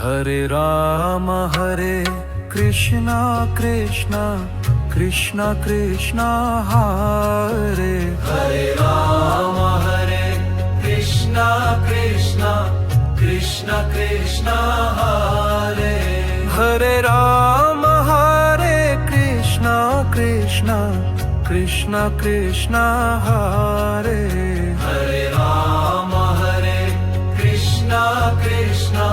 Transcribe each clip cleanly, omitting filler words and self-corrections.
Hare Krishna Krishna Krishna Krishna Hare Ram Hare Krishna Krishna Krishna Krishna Hare Hare Ram Hare Krishna Krishna Krishna Krishna Hare Ram Hare Krishna Krishna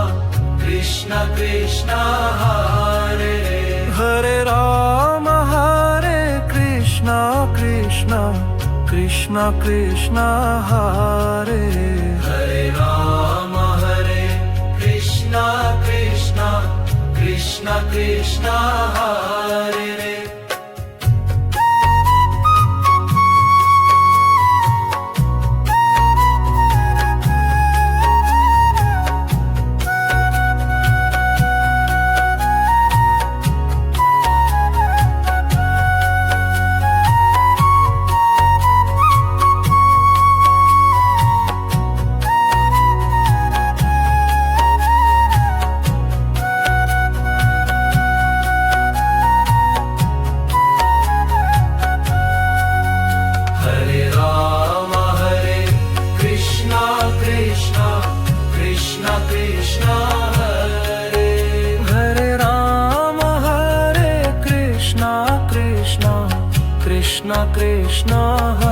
Krishna Krishna Hare Hare Ram Hare Krishna Krishna Krishna Krishna Hare Ram Hare Krishna Krishna Krishna Krishna Hare Krishna Krishna